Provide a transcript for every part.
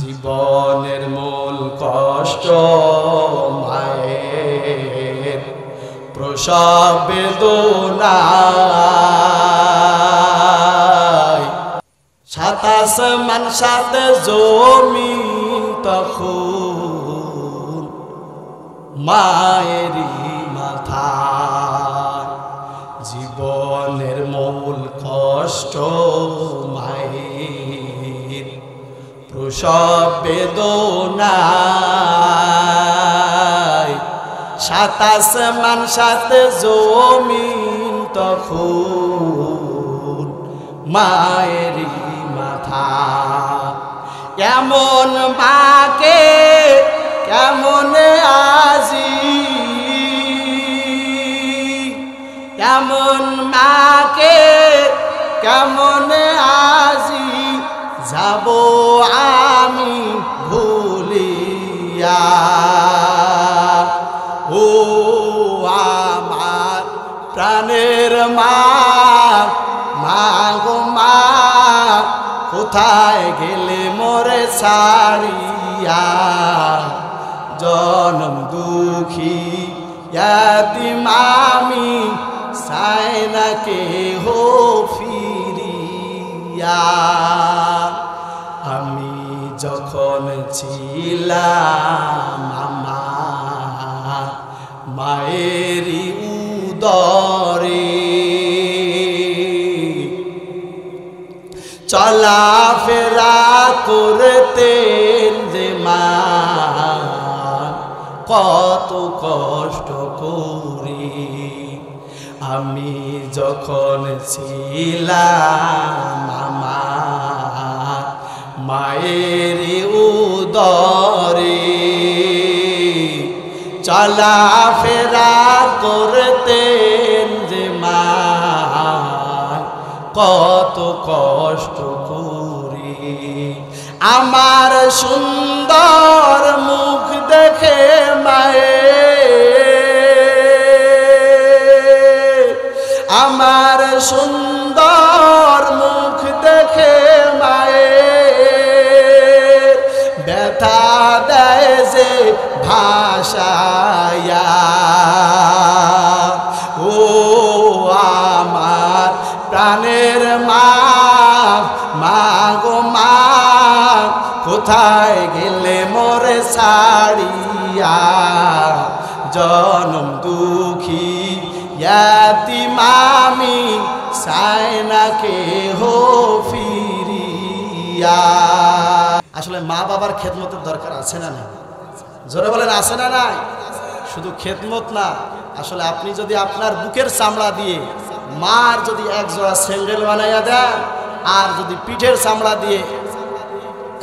জীবনের মূল কষ্ট মায়ের প্রসব বেদনায়, সাত আসমান সাত জমিন তখন মায়েরই মাথায়। জীবনের মূল কষ্ট মায়ের প্রসব বেদনায়, সাত আসমান সাত জমিন তখন মায়েরই মাথা। কেমন মাকে কেমন আজি, কেমন মাকে কেমন আজি যাব আমি ভুলিয়া। ও আমার প্রাণের মা, মা গো মা, কোথায় গেলে মোরে ছাড়িয়া। জনম দুঃখী ইয়াতিম আমি, চাই না কেহ ফিরিয়া। আমি যখন ছিলাম আমার মায়েরই উদরে, চলাফেরা করতেন যে মা কত কষ্ট করে। আমি যখন ছিলাম আমার মায়ের উদরে, চলাফেরা করতেন যে মা কত কষ্ট করে। আমার সুন্দর মুখ দেখে মায়ের, আমার সুন্দর মুখ দেখে মায়ের ব্যথা দেয় যে ভাষায়া। ও আমার প্রাণের মা, মা গো মা, কোথায় গেলে মোরে ছাড়িয়া। জনম দুঃখী ইয়াতিম আমি, চাই না কেহ ফিরিয়া। আসলে মা বাবার খেদমতের দরকার আছে না নাই? জোরে বলেন আছে না নাই? শুধু খেদমত না, আসলে আপনি যদি আপনার বুকের চামড়া দিয়ে মার যদি এক জোড়া স্যান্ডেল বানাইয়া দেন, আর যদি পিঠের চামড়া দিয়ে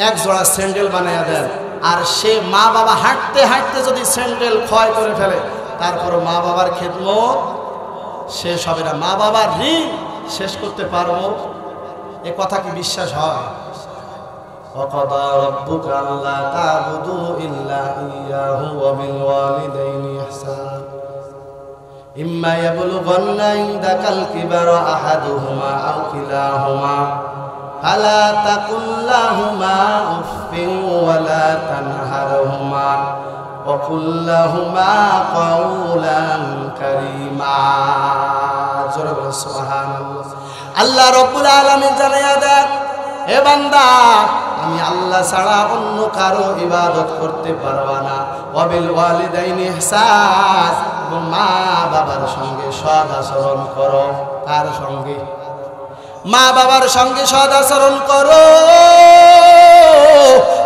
এক জোড়া স্যান্ডেল বানাইয়া দেন, আর সে মা বাবা হাঁটতে হাঁটতে যদি স্যান্ডেল ক্ষয় করে ফেলে, তারপরও মা বাবার খেদমত শেষ হবে না। মা বাবার ঋণ শেষ করতে পারবো? এ কথা কি বিশ্বাস হয়? وَقَضَى رَبُّكَ أَلَّا تَعْبُدُوا إِلَّا إِيَّاهُ وَبِالْوَالِدَيْنِ إِحْسَانًا إِمَّا يَبْلُغَنَّ عِندَكَ الْكِبَرَ أَحَدُهُمَا أَوْ كِلَاهُمَا فَلَا تَقُل لَّهُمَا أُفٍّ وَلَا تَنْهَرْهُمَا وَقُل لَّهُمَا قَوْلًا كَرِيمًا। সুবহানাল্লাহ। আল্লাহ রাব্বুল আলামিন জানায়া দেন, হে বান্দা, আমি আল্লাহ ছাড়া অন্য কারো ইবাদত করতে পারবা না। ওয়াবিল ওয়ালিদাইনি ইহসান, এবং মা বাবার সঙ্গে সৎ আচরণ করো। কার সঙ্গে? মা বাবার সঙ্গে সৎ আচরণ করো।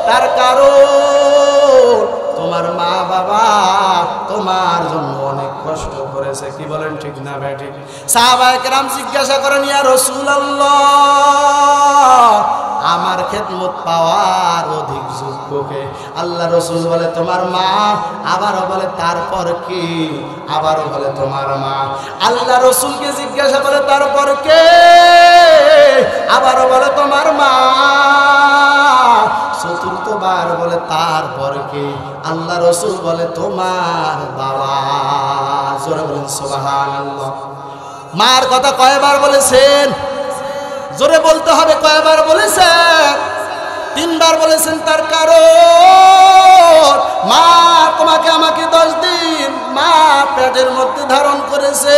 তার কারণ তোমার মা বাবা তোমার জন্য অনেক কষ্ট করেছে। কি বলেন, ঠিক না বেঠিক? সাহাবায়ে কেরাম জিজ্ঞাসা করেন, ইয়া রাসূলুল্লাহ, আমার খেদমত পাওয়ার অধিক যোগ্যকে? আল্লাহ রসুল বলে তোমার মা, আবারও বলে তারপর কি? আবারও বলে তোমার মা। আল্লাহ রসুলকে জিজ্ঞাসা করে তারপর কে? আবারও বলে তোমার মা। চতুর্থবার বলে তারপর কে? আল্লাহ রসুল বলে তোমার বাবা। জোরে বলেন সুবহানাল্লাহ। মার কথা কয়বার বলেছেন? জোরে বলতে হবে, কয়বার বলেছেন? তিনবার বলেছেন তার কারণ মা তোমাকে আমাকে 10 দিন মা পেটের মধ্যে ধারণ করেছে,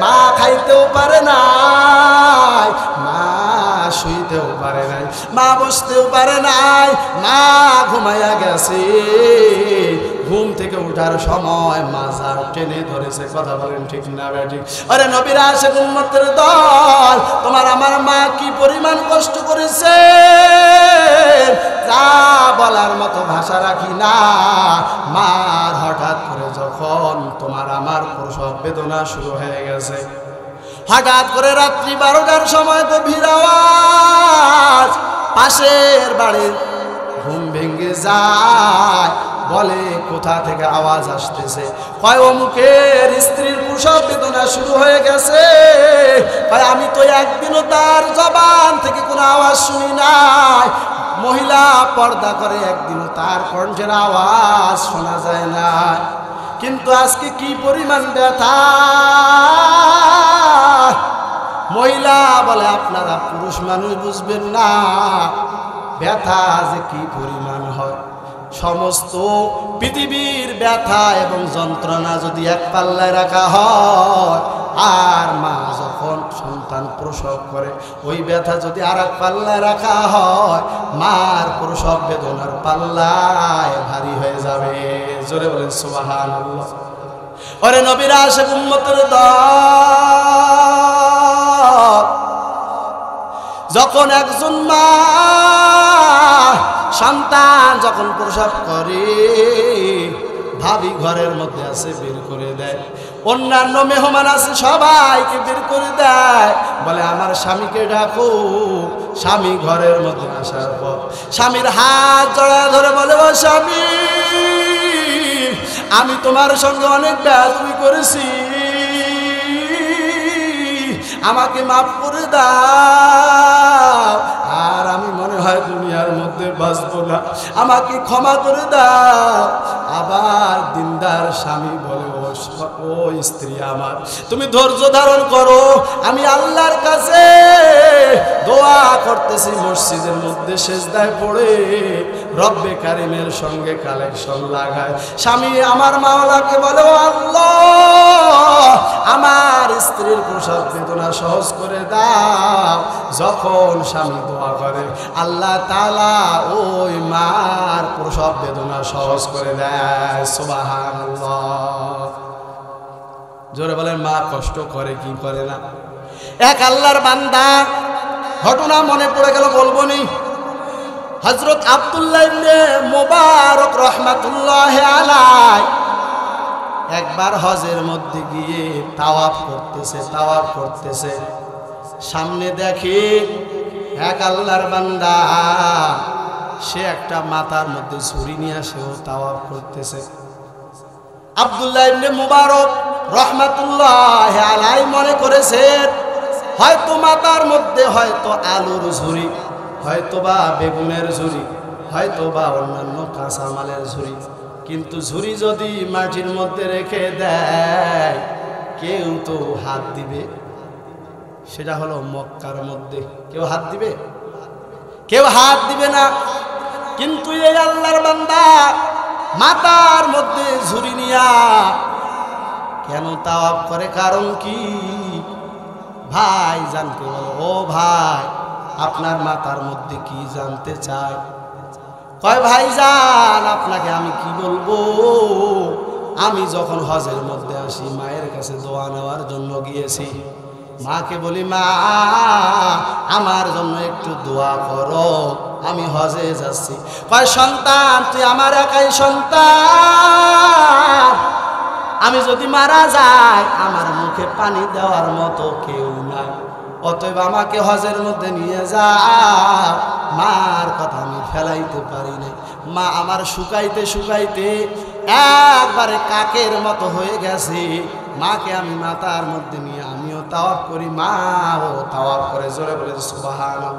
মা খাইতেও পারে নাই, মা শুইতেও পারে নাই, মা বসতেও পারে নাই, মা ঘুমাইয়া গেছে। ঘুম থেকে উঠার সময় মাজার টেনে ধরেছে। কথা বলেন ঠিক না বেঠিক? আরে নবীর আশিক উম্মতের দল, তোমার আমার মা কি পরিমাণ কষ্ট করেছে যা বলার মতো ভাষা রাখি না। মার হঠাৎ করে যখন তোমার আমার প্রসব বেদনা শুরু হয়ে গেছে, হঠাৎ করে রাত্রি 12টার সময় গভীর আওয়াজ, পাশের বাড়ির ঘুম ভেঙে যায়, বলে কোথা থেকে আওয়াজ আসতেছে? কয় অমুকের স্ত্রীর প্রসব বেদনা শুরু হয়ে গেছে। কয় আমি তো একদিনও তার জবান থেকে কোনো আওয়াজ শুনি নাই। মহিলা পর্দা করে, একদিনও তার কণ্ঠের আওয়াজ শোনা যায় না। কিন্তু আজকে কি পরিমাণ ব্যথা! মহিলা বলে আপনারা পুরুষ মানুষ বুঝবেন না ব্যথা যে কি পরিমাণ হয়। সমস্ত পৃথিবীর ব্যথা এবং যন্ত্রণা যদি এক পাল্লায় রাখা হয়, আর মা যখন সন্তান প্রসব করে ওই ব্যথা যদি আর এক পাল্লায় রাখা হয়, মার প্রসব বেদনার পাল্লায় ভারী হয়ে যাবে। জোরে বলেন সুবহানাল্লাহ। ওরে নবীর আশিক উম্মতের দল, যখন একজন মা সন্তান যখন প্রসব করে, ভাবি ঘরের মধ্যে আছে বের করে দেয়, অন্যান্য মেহমান আছে সবাইকে বের করে দেয়, বলে আমার স্বামীকে ডাকো। স্বামী ঘরের মধ্যে আসার পর স্বামীর হাত জড়ায় ধরে বলে, ও স্বামী, আমি তোমার সঙ্গে অনেক বেয়াদবি করেছি, আমাকে মাফ করে দাও, আর আমি মনে হয় দুনিয়ার মধ্যে বাঁচবো না, আমাকে ক্ষমা করে দাও। আবার দিনদার স্বামী বলে, ও স্ত্রী আমার, তুমি ধৈর্য ধারণ করো, আমি আল্লাহর কাছে দোয়া করতেছি, মসজিদের মধ্যে সেজদায় পড়ে রব্বে কারিমের সঙ্গে কালেকশন লাগায়। স্বামী আমার মাওলাকে বলে, ও আল্লাহ, আমার স্ত্রীর প্রসব বেদনা সহজ করে দাও। যখন স্বামী দোয়া করে, আল্লাহ তাআলা ওই মার প্রসব বেদনা সহজ করে দেয়। সুবহানাল্লাহ। জোরে বলেন, মা কষ্ট করে কি করে না? এক আল্লাহর বান্দা, ঘটনা মনে পড়ে গেল, বলবো নি। হযরত আব্দুল্লাহ ইবনে মুবারক রাহমাতুল্লাহি আলাইহি একবার হজের মধ্যে গিয়ে তাওয়াফ করতেছে, সামনে দেখে এক আল্লাহর বান্দা, সে একটা মাথার মধ্যে ছুরি নিয়ে সেও তাওয়াফ করতেছে। আব্দুল্লাহ ইবনে মুবারক রাহমাতুল্লাহি আলাইহি মনে করেছেন, হয়তো মাথার মধ্যে হয়তো আলুর ঝুরি, হয়তো বা বেগুনের ঝুরি, হয়তো বা অন্যান্য কাঁচামালের ঝুরি, কিন্তু ঝুরি যদি মাটির মধ্যে রেখে দেয় কেউ তো হাত দিবে। সেটা হলো মক্কার মধ্যে, কেউ হাত দিবে? কেউ হাত দিবে না। কিন্তু এই আল্লাহর বান্দা মাথার মধ্যে ঝুরি নিয়া কেন তাওয়াফ করে? কারণ কি? ভাই জানতে বলো, ও ভাই, আপনার মাথার মধ্যে কি জানতে চায়? কয় ভাইজান, আপনাকে আমি কি বলবো, আমি যখন হজের মধ্যে আসি মায়ের কাছে দোয়া নেওয়ার জন্য গিয়েছি, মাকে বলি, মা আমার জন্য একটু দোয়া করো, আমি হজে যাচ্ছি। কয় সন্তান, তুই আমার একাই সন্তান, আমি যদি মারা যাই আমার মুখে পানি দেওয়ার মতো কেউ নাই, অতএব আমাকে হজের মধ্যে নিয়ে যা। মার কথা আমি ফেলাইতে পারি না। মা আমার শুকাইতে শুকাইতে একবারে কাকের মতো হয়ে গেছে। মাকে আমি মাথার মধ্যে নিয়ে আমিও তাওয়াফ করি, মাও তাওয়াফ করে। জোরে বলে সুবহানাল্লাহ।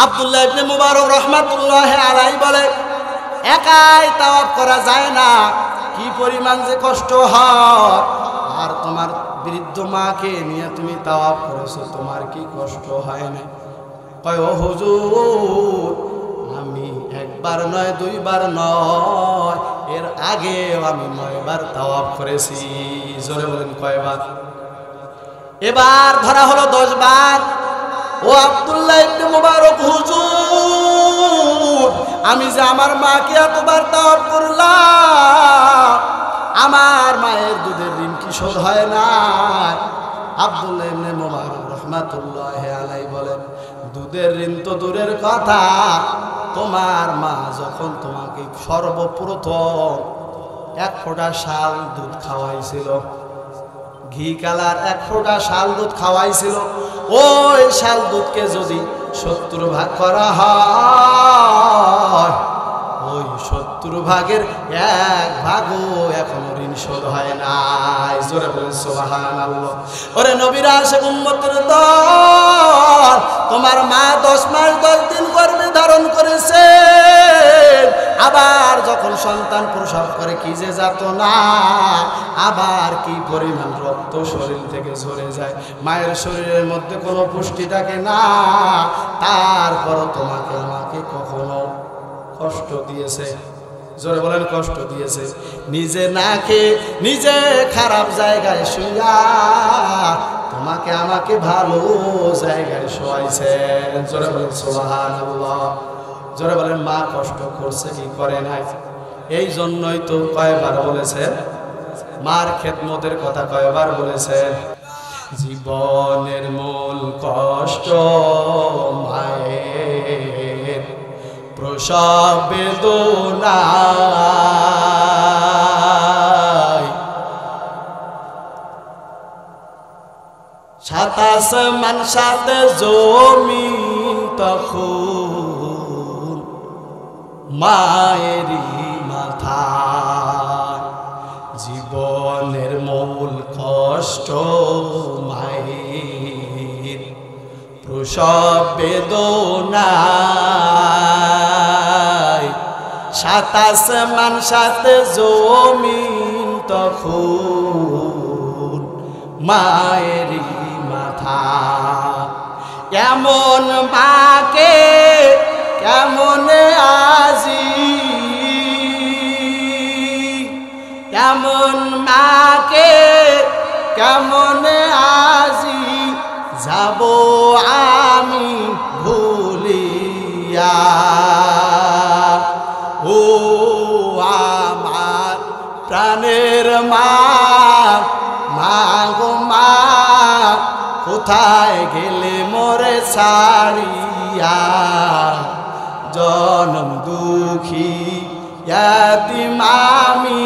আব্দুল্লাহ ইবনে মুবারক রাহমাতুল্লাহি আলাইহি বলে, একাই তাওয়াফ করা যায় না, কি পরিমাণ যে কষ্ট হয়। আর তোমার বৃদ্ধ মাকে নিয়ে তুমি তাওয়াফ করেছো, তোমার কি কষ্ট হয় না? কয় ও হুজুর আমি একবার নয় দুইবার নয় এর আগেও আমি 9 বার তাওয়াফ করেছি। জোরে বলেন কয়বার? এবার ধরা হলো 10 বার। ও আব্দুল্লাহ ইবনে মুবারক হুজুর আমি যে আমার মাকে এতবার তাওয়াফ করলাম আমার মায়ের দুধের ঋণ কি শোধ হয় না? আব্দুল্লাহ ইবনে মুবারক রাহমাতুল্লাহি আলাইহি বলেন দুধের ঋণ তো দূরের কথা, তোমার মা যখন তোমাকে সর্বপ্রথম 1 ফোঁটা শাল দুধ খাওয়াইছিল, ঘি কালার 1 ফোঁটা শাল দুধ খাওয়াইছিল, ওই শাল দুধকে যদি 70 ভাগ করা হয় ওই 70 ভাগের 1 ভাগও এখনো ঋণ শোধ হয় নাই। জোরে বলেন সুবহানাল্লাহ। ওরে নবীর আশিক উম্মতের দল, তোমার মা 10 মাস 10 দিন গর্ভে ধারণ করেছে, আবার যখন সন্তান প্রসব করে কি যে যাতনা, আবার কি পরিমাণ রক্ত শরীর থেকে ঝরে যায়, মায়ের শরীরের মধ্যে কোনো পুষ্টি থাকে না, তারপরও তোমাকে আমাকে কখনো কষ্ট দিয়েছে। জোরে বলেন কষ্ট দিয়েছে। নিজে না খেয়ে নিজে খারাপ জায়গায় শুইয়া তোমাকে আমাকে ভালো জায়গায় শোয়াইছেন। জোরে বলেন সুবহানাল্লাহ। জোরে বলেন মা কষ্ট করছে কি করে নাই? এই জন্যই তো কয়বার বলেছে মার খেদমতের কথা, কয়বার বলেছে জীবনের মূল কষ্ট মায়ের প্রসব বেদনা, 27 মান 7 জমিন তখন মায়েরই মাথা, জীবনের মূল কষ্ট মায়ের প্রসব বেদনা, 27 মান 7 জমিন তখন মায়েরই মাথা। এমন মাকে কেমন আজি, এমন মাকে কেমন আজি যাব আমি ভুলিয়া, ও আমার প্রাণের মা, মা গো মা কোথায় গেলে মোরে ছাড়িয়া, জনম দুঃখী ইয়াতিম আমি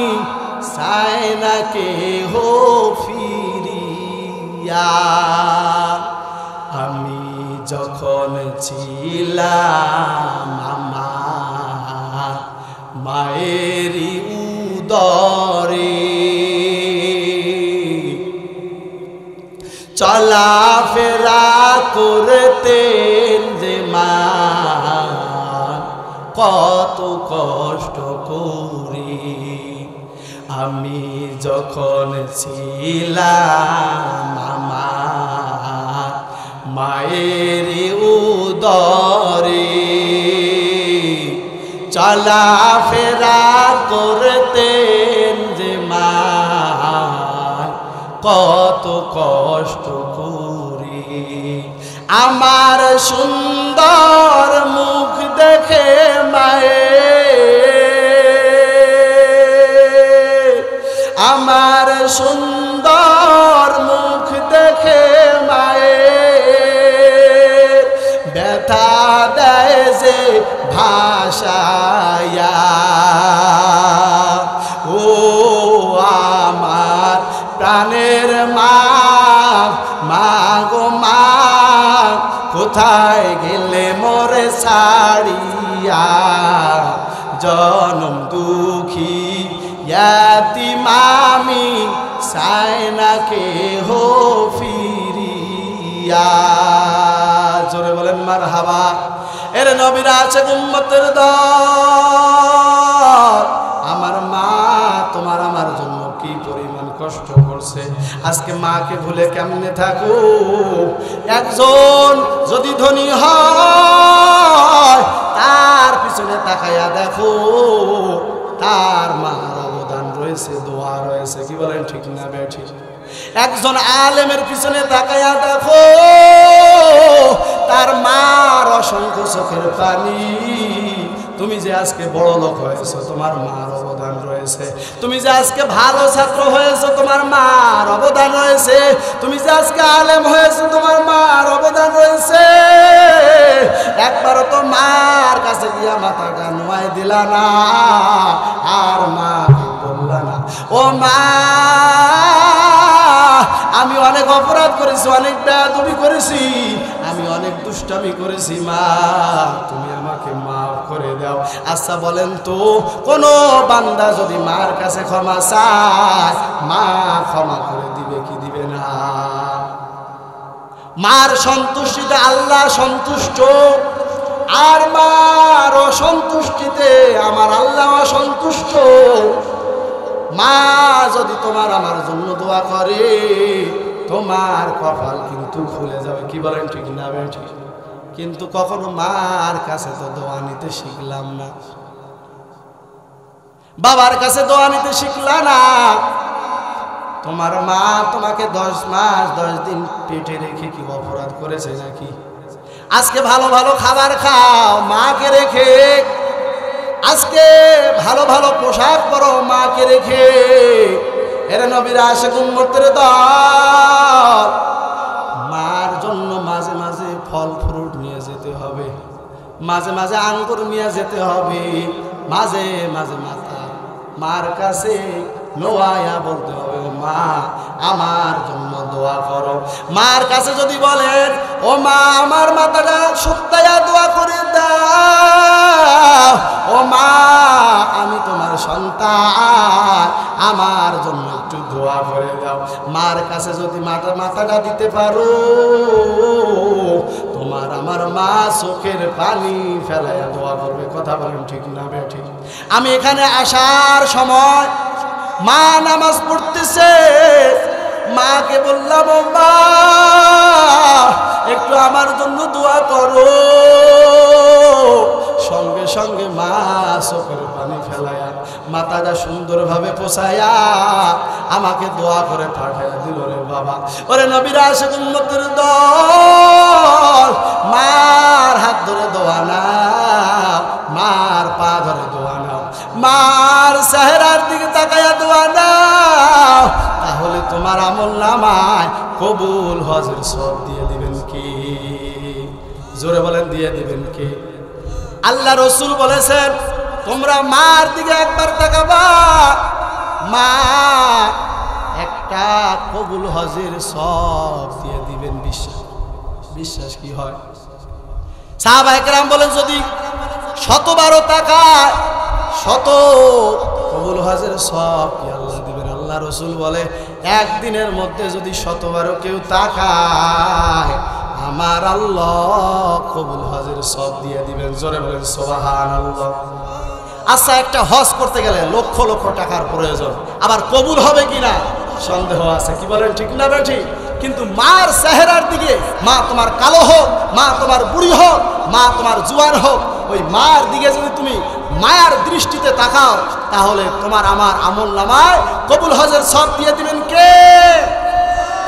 চাই না কেহ ফিরিয়া, আমি যখন ছিলাম আমার মায়েরই উদরে, চলাফেরা করতেন যে মা কত কষ্ট করে, আমি যখন ছিলাম আমার মায়ের উদরে, চলাফেরা করতেন যে মা কত কষ্ট করে, আমার সুন্দর মুখ দেখে মায়ের, আমার সুন্দর মুখ দেখে মায়ের ব্যথা দেয় যে ভাষায়া, ও আমার প্রাণের মা, মা গো মা কোথায় গেলে মোরে ছাড়িয়া, জনম দুঃখী ইয়াতিম আমি চাই না কেহ ফিরিয়া। জোরে বলেন মারহাবা। এর নবীর আছে উম্মতের দল, আমার মা তোমার আমার জন্য কি পরিমাণ কষ্ট করছে। হচ্ছে। আজকে মাকে ভুলে কেমনে থাকো? একজন যদি ধনী হয় তার পিছনে তাকাইয়া দেখো, তার মার অবদান রয়েছে, দোয়া রয়েছে। কি বলেন ঠিক না বেঠি? একজন আলেমের পিছনে তাকাইয়া দেখো, তার মার অসংখ্য চোখের পানি। তুমি যে আজকে বড় লোক হয়েছো, তোমার মার অবদান রয়েছে। তুমি যে আজকে ভালো ছাত্র হয়েছো, তোমার মার অবদান রয়েছে। তুমি যে আজকে আলেম হয়েছো, তোমার মার অবদান রয়েছে। একবারও তো মার কাছে গিয়া মাথাটা নোয়াই দিলা না, আর মা বললা না, ও মা আমি অনেক অপরাধ করেছি, অনেক বেয়াদবি করেছি, আমি অনেক দুষ্টামি করেছি, মা তুমি আমাকে মাফ করে দাও। আচ্ছা বলেন তো, কোন বান্দা যদি মার কাছে ক্ষমা চায়, মা ক্ষমা করে দিবে কি দিবে না? মার সন্তুষ্টিতে আল্লাহ সন্তুষ্ট, আর মার অসন্তুষ্টিতে আমার আল্লাহ অসন্তুষ্ট। মা যদি তোমার আমার জন্য দোয়া করে, তোমার কপাল কিন্তু খুলে যাবে। কি বলেন ঠিক না বেঠি? কিন্তু কখনো মার কাছে তো দোয়া নিতে শিখলাম না, বাবার কাছে দোয়া নিতে শিখলাম না। তোমার মা তোমাকে 10 মাস 10 দিন পেটে রেখে কি অপরাধ করেছে নাকি? আজকে ভালো ভালো খাবার খাও মাকে রেখে, আজকে ভালো ভালো পোশাক পরো মাকে রেখে। এর নবীর আশিক উম্মতের দল, মার জন্য মাঝে মাঝে ফল ফ্রুট নিয়ে যেতে হবে, মাঝে মাঝে আঙ্গুর নিয়ে যেতে হবে, মাঝে মাঝে মাথা মার কাছে নোয়ায়া বলতে হবে, মা আমার জন্য দোয়া করো। মার কাছে যদি বলেন, ও মা আমার মাথাটা সুত্তায়া দোয়া করে দাও, ও মা আমি তোমার সন্তান, আমার জন্য একটু দোয়া করে দাও। মার কাছে যদি মাথাটা দিতে পারো, তোমার আমার মা চোখের পানি ফেলাইয়া দোয়া করবে। কথা বলেন ঠিক না বেঠি? আমি এখানে আসার সময় মা নামাজ পড়তেছে, মাকে বললাম, ও মা একটু আমার জন্য দোয়া করো। সঙ্গে সঙ্গে মা চোখের পানি ফেলায়া মাথাটা সুন্দরভাবে পোছায়া আমাকে দোয়া করে পাঠাইয়া দিল। রে বাবা, ওরে নবীর আশিক উম্মতের দল, মার হাত ধরে দোয়া নাও, মার পা ধরে দোয়া নাও, মার চেহারার দিকে তাকায়া দোয়া নাও, তাহলে তোমার আমল নামায় কবুল হজের সব দিয়ে দিবেন কি? জোরে বলেন, দিয়ে দিবেন কি? আল্লাহ রসুল বলেছেন, তোমরা মার দিকে একবার তাকাবা, মা একটা কবুল হজের সব দিয়ে দিবেন। বিশ্বাস কি হয়? সাহাবায়ে কেরাম বলেন, যদি 100 তাকায় 100 কবুল হজের সব কি আল্লাহ দিবেন? আল্লাহ রসুল বলে, একদিনের মধ্যে যদি 100 কেউ তাকায়, আমার আল্লাহ কবুল হজের সব দিয়ে দিবেন। জোরে বলেন সুবহানাল্লাহ। আচ্ছা, একটা হজ করতে গেলে লক্ষ লক্ষ টাকার প্রয়োজন, আবার কবুল হবে কিনা সন্দেহ আছে। কি বলেন ঠিক না বেঠি? কিন্তু মার চেহারার দিকে, মা তোমার কালো হোক, মা তোমার বুড়ি হোক, মা তোমার জুয়ান হোক, ওই মার দিকে যদি তুমি মায়ার দৃষ্টিতে তাকাও, তাহলে তোমার আমার আমল নামায় কবুল হজের সব দিয়ে দিবেন কে?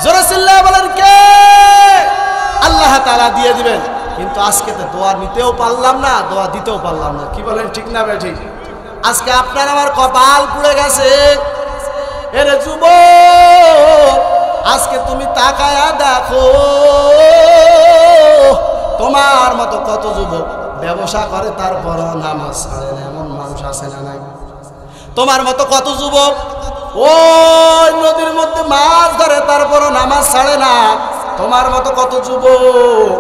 জোরে চিল্লায় বলেন কে? আল্লাহ তাআলা দিয়ে দিবেন। কিন্তু আজকে তো দোয়া নিতেও পারলাম না, দোয়া দিতেও পারলাম না। কি বলেন ঠিক না বেঠি? আজকে আপনার আমার কপাল পুড়ে গেছে। এরে যুবক, আজকে তুমি তাকায়া দেখো, তোমার মতো কত যুবক ব্যবসা করে তারপরও নামাজ ছাড়ে না, এমন মানুষ আছে না নাই? তোমার মতো কত যুবক ওই নদীর মধ্যে মাছ ধরে তারপরও নামাজ ছাড়ে না। তোমার মতো কত যুবক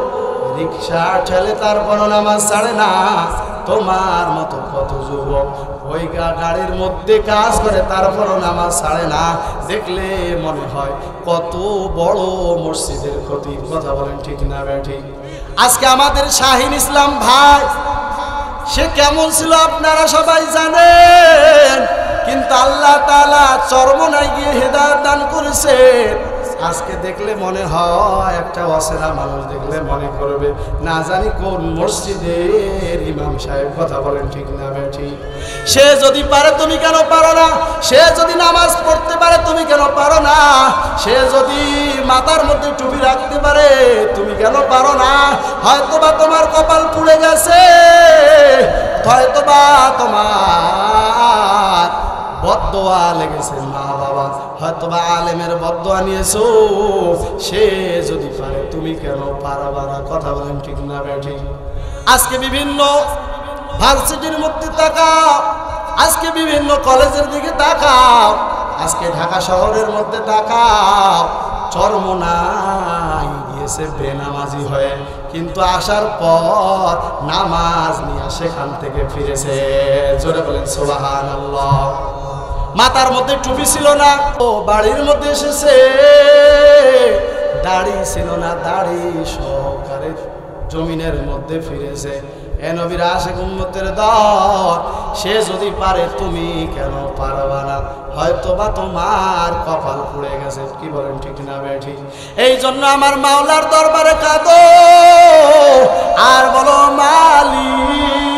রিক্সা ঠেলে তারপরও নামাজ ছাড়ে না। তোমার মতো কত যুবক ওই গাড়ির মধ্যে কাজ করে তারপরও নামাজ ছাড়ে না। দেখলে মনে হয় কত বড় মসজিদের ক্ষতি। কথা বলেন ঠিক না ঠিক? আজকে আমাদের শাহিন ইসলাম ভাই, সে কেমন ছিল আপনারা সবাই জানেন, কিন্তু আল্লাহ তাআলা চরমনায় গিয়ে হেদায়েত দান করেছে। আজকে দেখলে মনে হয় একটা অচেনা মানুষ দেখলে মনে করবে না জানি কোন মসজিদের ইমাম সাহেব। কথা বলেন ঠিক না বেঠিক? সে যদি পারে তুমি কেন পারো না? সে যদি নামাজ পড়তে পারে তুমি কেন পারো না? সে যদি মাথার মধ্যে টুপি রাখতে পারে তুমি কেন পারো না? হয়তোবা তোমার কপাল পুড়ে গেছে, হয়তোবা তোমার বদদোয়া লেগেছে মা বাবা, হয়তোবা আলেমের বদদোয়া নিয়েছো। সে যদি পারে তুমি কেন পারবা না? কথা বলেন ঠিক না বেঠিক? আজকে বিভিন্ন ভার্সিটির মধ্যে তাকাও, আজকে বিভিন্ন কলেজের দিকে তাকাও, আজকে ঢাকা শহরের মধ্যে তাকাও, চরমনায় গিয়েছে বেনামাজি হয়ে, কিন্তু আসার পর নামাজ নিয়ে সেখান থেকে ফিরেছে। জোরে বলেন সুবহানাল্লাহ। মাথার মধ্যে টুপি ছিল না, ও বাড়ির মধ্যে এসেছে, দাড়ি ছিল না, দাড়ি সহকারে জমিনের মধ্যে ফিরেছে। এ নবীর আশিক উম্মতের দল, সে যদি পারে তুমি কেন পারবা না? হয়তোবা তোমার কপাল পুড়ে গেছে। কি বলেন ঠিক না বেঠিক? এই জন্য আমার মাওলার দরবারে কাঁদো আর বলো মালিক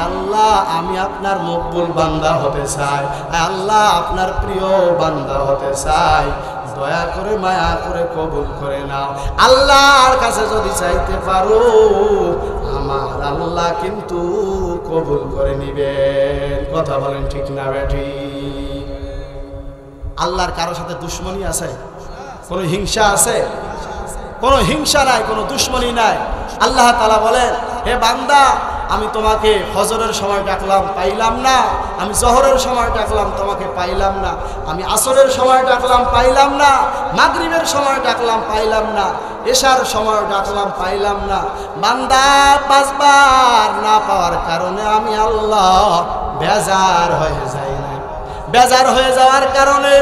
আল্লাহ, আমি আপনার মকবুল বান্দা হতে চাই, আল্লাহ আপনার প্রিয় বান্দা হতে চাই, দয়া করে মায়া করে কবুল করে নাও। আল্লাহর কাছে যদি চাইতে পারো আমার আল্লাহ কিন্তু কবুল করে নিবেন। কথা বলেন ঠিক না বেঠিক? আল্লাহর কারোর সাথে দুশ্মনী আছে? কোনো হিংসা আছে? কোনো হিংসা নাই, কোনো দুশ্মনী নাই। আল্লাহ তাআলা বলেন, হে বান্দা আমি তোমাকে ফজরের সময় ডাকলাম পাইলাম না, আমি জোহরের সময় ডাকলাম তোমাকে পাইলাম না, আমি আসরের সময় ডাকলাম পাইলাম না, মাগরিবের সময় ডাকলাম পাইলাম না, এশার সময় ডাকলাম পাইলাম না। বান্দা পাঁচবার না পাওয়ার কারণে আমি আল্লাহ বেজার হয়ে যাই না। বেজার হয়ে যাওয়ার কারণে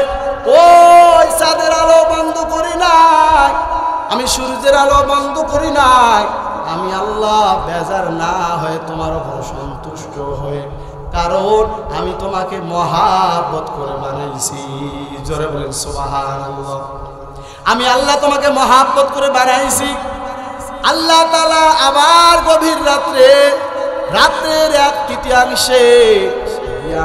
ওই চাঁদের আলো বন্ধ করি নাই, আমি সূর্যের আলো বন্ধ করি নাই, আমি আল্লাহ বেজার না হয়ে তোমার উপর সন্তুষ্ট হয়ে, কারণ আমি তোমাকে মহাব্বত করে বানাইছি। জোরে বলেন সুবহানাল্লাহ। আমি আল্লাহ তোমাকে মহাব্বত করে বানাইছি। আল্লাহ তাআলা আবার গভীর রাত্রে, রাতের এক তৃতীয়াংশে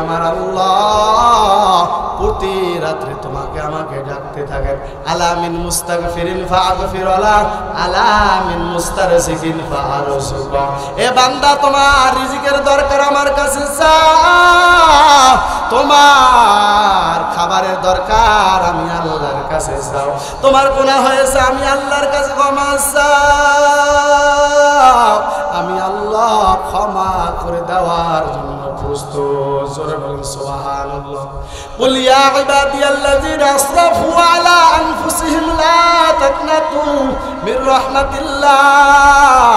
আমার আল্লাহ প্রতি রাত্রে তোমাকে আমাকে ডাকতে থাকেন। আলামিন মুস্তাগফিরিন ফাগফির লাহ, আলামিন মুস্তারজিকিন ফারজুকা। এ বান্দা তোমার রিজিকের দরকার আমার কাছে চাও, তোমার খাবারের দরকার আমি আল্লাহর কাছে চাও, তোমার গুনাহ হয়েছে আমি আল্লাহর কাছে ক্ষমা চাও, আমি আল্লাহ ক্ষমা করে দেওয়ার জন্য প্রস্তুত। জোরে বলেন সুবহানাল্লাহ। কুল ইয়া ইবাদিয়াল্লাযিনা আসরাফু আলা আনফুসিহিম লা তাকনাতু মির রাহমাতিল্লাহ।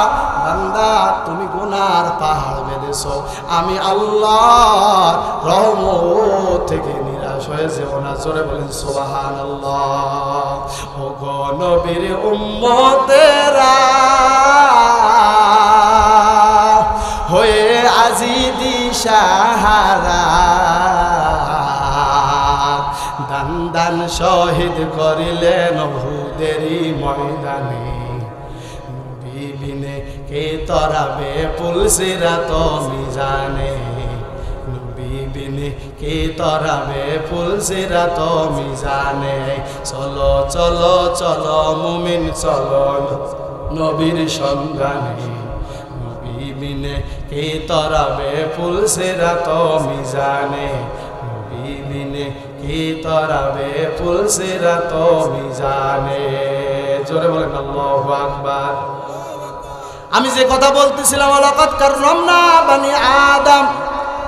বান্দা তুমি গুনার পাহাড় বেঁধেছো, আমি আল্লাহর রহমত থেকে নিরাশ হয়ে যেও না। জোরে বলেন সুবহানাল্লাহ। ও গো নবীর উম্মতেরা হয়ে আজি দিশাহারা, দান দান শহীদ করিলেন উহুদেরই ময়দানে, নবী বিনে কে তরাবে পুলসিরাত মিজানে, নবী বিনে কে তরাবে পুলসিরাত মিজানে। চলো চলো চলো মুমিন চলো নবীর সন্ধানে, বিনে কে তরাবে পুলসিরাত মিজানে, নবী বিনে কে তরাবে পুলসিরাত মিজানে। জোরে বলেন আল্লাহু আকবার। আমি যে কথা বলতেছিলাম, লাকাদ কাররামনা বানি আদম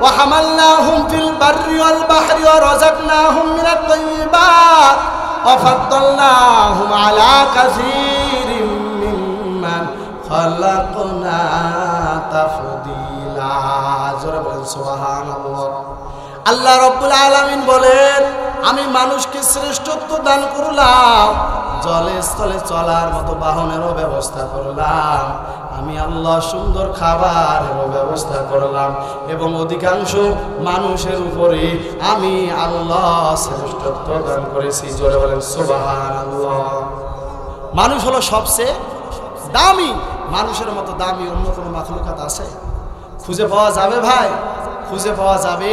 ওয়া হামালনাহুম ফিল বাররি ওয়াল বাহরি ওয়া রাযাকনাহুম মিনাত তাইয়্যিবাত ওয়া ফাদ্দালনাহুম আলা কাসীরিম মিম্মান খালাকনা তাফদীলা। জোরে বলেন সুবহানাল্লাহ। আল্লাহ রাব্বুল আলামিন বলেন, আমি মানুষকে শ্রেষ্ঠত্ব দান করলাম, জলে স্থলে চলার মতো বাহনেরও ব্যবস্থা করলাম, আমি আল্লাহ সুন্দর খাবারের ব্যবস্থা করলাম এবং অধিকাংশ মানুষের উপরে আমি আল্লাহ শ্রেষ্ঠত্ব দান করেছি। জোরে বলেন সুবহানাল্লাহ। মানুষ হলো সবচেয়ে দামি। মানুষের মতো দামি অন্য কোনো মাখলুকাত আছে? খুঁজে পাওয়া যাবে ভাই? খুঁজে পাওয়া যাবে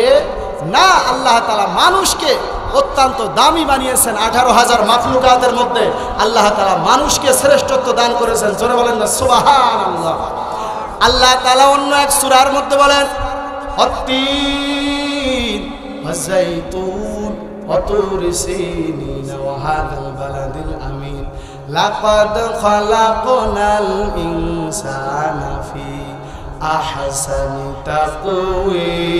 না। আল্লাহ তাআলা মানুষকে অত্যন্ত দামি বানিয়েছেন। 18,000 মাখলুকাতের মধ্যে আল্লাহ তাআলা মানুষকে শ্রেষ্ঠত্ব দান করেছেন। জোরে বলেন না সুবহানাল্লাহ। আল্লাহ তাআলা অন্য এক সূরার মধ্যে বলেন অত্তিন ওয়াযাইতুন ওয়া তুরি সিনিন ওয়া হাযাল বালাদিল আমিন লাকাদ খালাকনাল ইনসানা ফি আহসানি তাকওয়িম।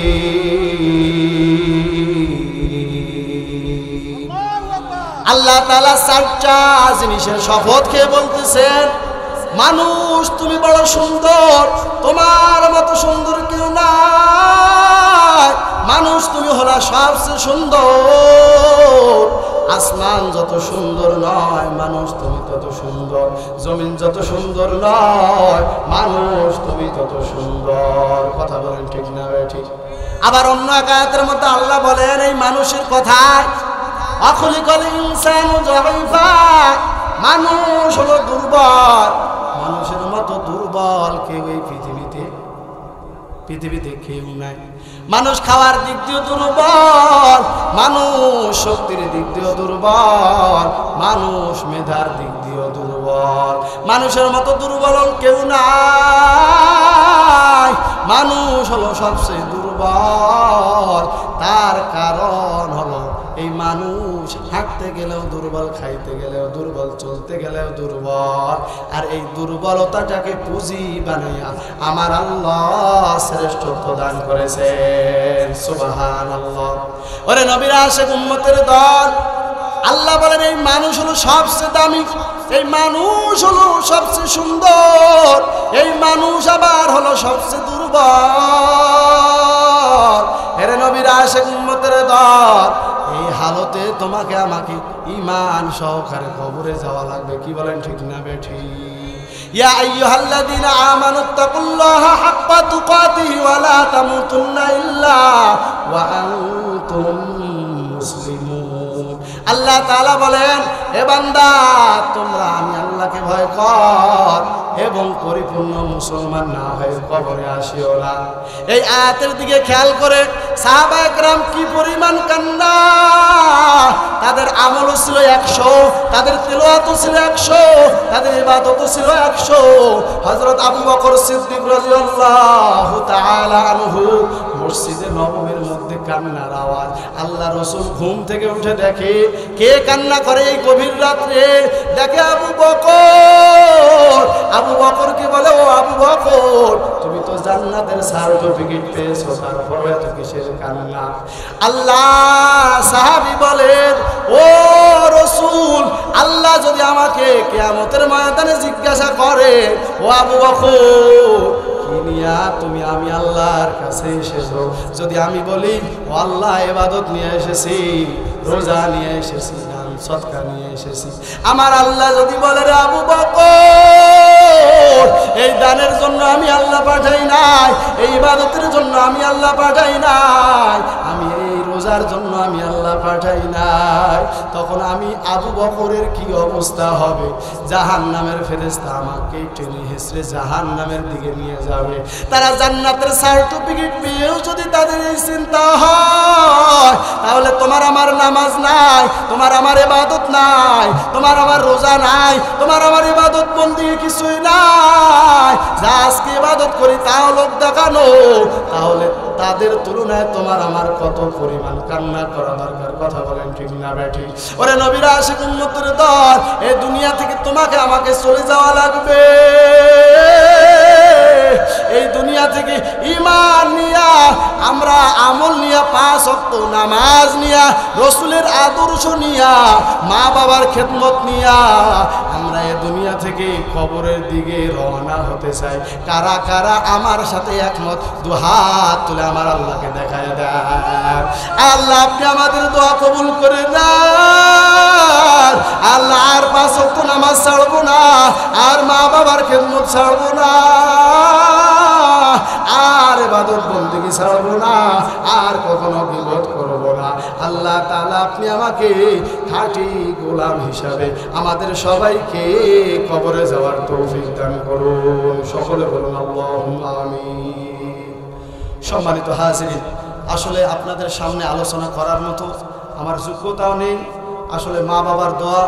আল্লাহ তাআলা 4টা জিনিসের শপথ খেয়ে বলতেছেন, মানুষ তুমি বড় সুন্দর, তোমার মতো সুন্দর কেউ নাই। মানুষ তুমি হলা সবচেয়ে সুন্দর। আসমান যত সুন্দর নয়, মানুষ তুমি তত সুন্দর। জমিন যত সুন্দর নয়, মানুষ তুমি তত সুন্দর। কথা বলেন ঠিক না ঠিক? আবার অন্য এক আয়াতের মধ্যে আল্লাহ বলেন এই মানুষের কথায় আখলিকাল ইনসানু যায়ফা, মানুষ হলো দুর্বল। মানুষের মতো দুর্বল কেউ এই পৃথিবীতে কেউ নাই। মানুষ খাওয়ার দিক দিয়ে দুর্বল, মানুষ শক্তির দিক দিয়ে দুর্বল, মানুষ মেধার দিক দিয়ে দুর্বল। মানুষের মতো দুর্বল কেউ নাই। মানুষ হলো সবচেয়ে দুর্বল। তার কারণ হলো এই মানুষ হাঁটতে গেলেও দুর্বল, খাইতে গেলেও দুর্বল, চলতে গেলেও দুর্বল। আর এই দুর্বলতাটাকে পুঁজি বানাইয়া আমার আল্লাহ শ্রেষ্ঠত্ব দান করেছেন। সুবহানাল্লাহ। ওরে নবীর আশিক উম্মতের দল, আল্লাহ বলেন এই মানুষ হলো সবচেয়ে দামি, এই মানুষ হলো সবচেয়ে সুন্দর, এই মানুষ আবার হলো সবচেয়ে দুর্বল। এরে নবীর আশিক উম্মতের দল, এই হালতে তোমাকে আমাকে ঈমান সহকারে কবরে যাওয়া লাগবে। কি বলেন ঠিক না বেঠি? ইয়া আইয়ুহাল্লাযীনা আমানুত্তাকুল্লাহা হাক্কা তুকাতিহি ওয়া লা তামুতুন্না ইল্লা ওয়া আনতুম মুসলিমুন। আল্লাহ তাআলা বলেন এ বান্দা তোমরা আমি আল্লাহকে ভয় কর এবং পরিপূর্ণ মুসলমান না হয়ে কবরে আসিও না। এই আয়াতের দিকে খেয়াল করে সাহাবায়ে কেরাম কি পরিমাণ কান্না। তাদের আমলও ছিল 100, তাদের তিলাওয়াতও ছিল 100, তাদের ইবাদতও ছিল 100। হযরত আবু বকর সিদ্দিক রাদিয়াল্লাহু তাআলা আনহু মসজিদে নববীর মধ্যে কান্নার আওয়াজ। আল্লাহ রাসূল ঘুম থেকে উঠে দেখে কে কান্না করে এই গভীর রাতে। দেখে আবু বকর। আবু বকরকে বলে ও আবু বকর, তুমি তো জান্নাতের সার্টিফিকেট পেয়েছো, তারপরে এত কিসের কান্না? আল্লাহ সাহাবী বলেন ও রাসূল, আল্লাহ যদি আমাকে কিয়ামতের ময়দানে জিজ্ঞাসা করে ও আবু বকর তুমি আমি আল্লাহর কাছে এসেছো, যদি আমি বলি ও আল্লাহ ইবাদত নিয়ে এসেছি, রোজা নিয়ে এসেছি, দান সদকা নিয়ে এসেছি, আমার আল্লাহ যদি বলে রে আবু বকর এই দানের জন্য আমি আল্লাহ পাঠাই নাই, এই ইবাদতের জন্য আমি আল্লাহ পাঠাই নাই, আমি এই রোজার জন্য আমি আল্লাহ পাঠাই নাই, তখন আমি আবু বকরের কি অবস্থা হবে? জাহান্নামের ফেরেশতা আমাকে টেনে হেঁচড়ে জাহান্নামের দিকে নিয়ে যাবে। তারা জান্নাতের সার্টিফিকেট পেয়েও যদি তাদের এই চিন্তা হয়, তাহলে তোমার আমার নামাজ নাই, তোমার আমার ইবাদত নাই, তোমার আমার রোজা নাই, তোমার আমার ইবাদত বন্দি কিছুই নাই, যা আজকে ইবাদত করি তাও লোক দেখানো, তাহলে তাদের তুলনায় তোমার আমার কত পরিমাণ কান্না করা দরকার। কথা বলেন ঠিক না বেঠি? ওরে নবীর আশিক উম্মতের দল, এই দুনিয়া থেকে তোমাকে আমাকে চলে যাওয়া লাগবে। এই দুনিয়া থেকে ঈমান নিয়া, আমরা আমল নিয়া, 5 ওয়াক্ত নামাজ নিয়া, রাসূলের আদর্শ নিয়া, মা বাবার খেদমত নিয়া আমরা এ দুনিয়া থেকে কবরের দিকে রওনা হতে চাই। কারা কারা আমার সাথে একমত? দুহাত তুলে আমার আল্লাহকে দেখায় দেন। আল্লাহ আপনি আমাদের দোয়া কবুল করে দেন। আল্লাহ আর 5 ওয়াক্ত নামাজ ছাড়বো না, আর মা বাবার খেদমত ছাড়বো না, আর ইবাদত বন্দেগী ছাড়বো না, আর কখনো বিপদ করবো না। আল্লাহ তাআলা আপনি আমাকে খাঁটি গোলাম হিসাবে আমাদের সবাইকে কবরে যাওয়ার তৌফিক দান করুন। সকলে বলুন আল্লাহুম্মা আমিন। সম্মানিত হাজিরিন, আসলে আপনাদের সামনে আলোচনা করার মতো আমার যোগ্যতাও নেই। আসলে মা বাবার দোয়া